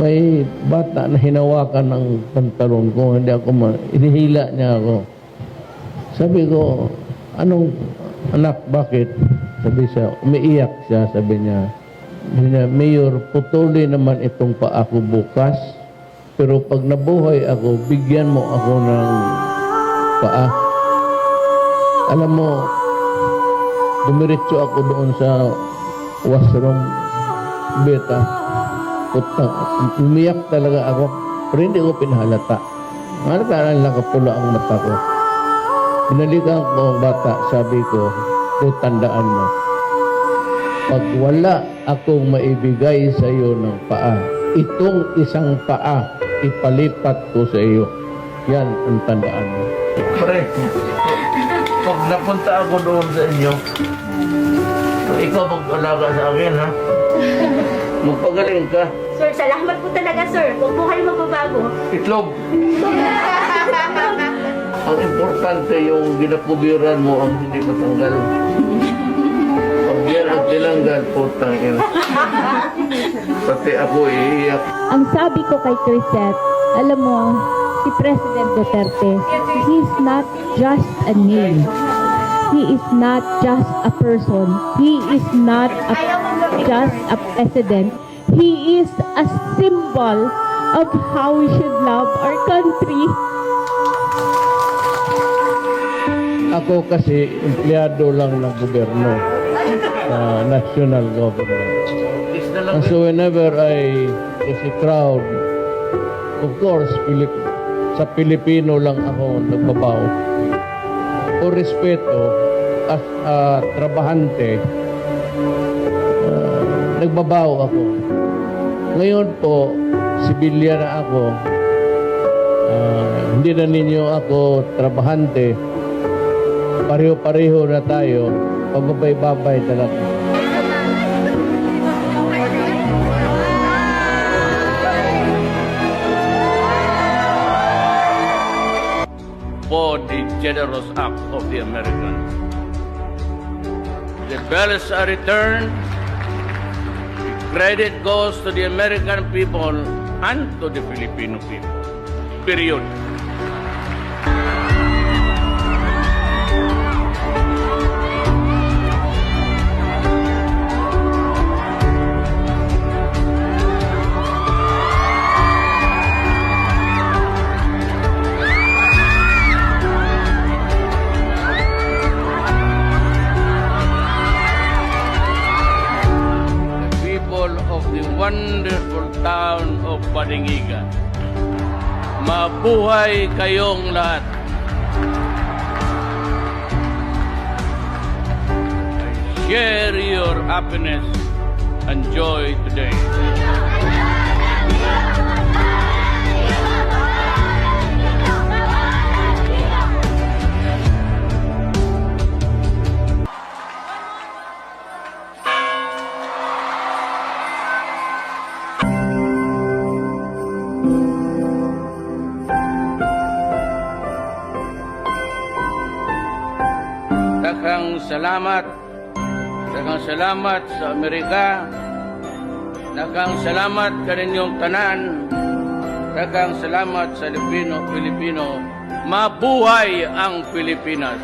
may bata na hinawakan ng pantalon ko, hindi ako inihila niya ako. Sabi ko, anong anak, bakit? Sabi siya, umiiyak siya, sabi niya, Mayor, putuli naman itong paa ko bukas, pero pag nabuhay ako, bigyan mo ako ng paa. Alam mo, dumiretso ako doon sa washroom, beta. Umiyak talaga ako, pero hindi ko pinahalata. Halata lang nakapula ang mata ko. Binalikan ko ang bata, sabi ko, tandaan mo, pag wala akong maibigay sa iyo ng paa, itong isang paa, ipalipat ko sa iyo. Yan ang tandaan mo. Pre, pag napunta ako doon sa inyo, ikaw mag-alaga sa akin, ha? Magpagaling ka. Sir, salamat po talaga, sir. Huwag po kayo magbabago. Itlog. Ang importante yung ginapubiran mo ang hindi matanggal. Pag yan ang tinanggal, putang ina. Pati ako iiyak. Ang sabi ko kay Crisette, alam mo, si President Duterte, he's not just a name. He is not just a person. He is not just a president. He is a symbol of how we should love our country. Ako kasi empleyado lang ng gobyerno, national government. And so whenever I see crowd, of course, sa Pilipino lang ako nagbabaw. O respeto, as a trabahante, nagbabaw ako. Ngayon po, sibilya na ako. Hindi na ninyo ako trabahante. Pareho-pareho na tayo. Pababay-babay talaga. For the generous act of the Americans. The bells are returned. Credit goes to the American people and to the Filipino people. Period. Of the wonderful town of Balingiga. Mabuhay kayong lahat. I share your happiness and joy today. Daghang salamat sa Amerika. Daghang salamat kaninyong tanan. Daghang salamat sa Pilipino. Mabuhay ang Pilipinas.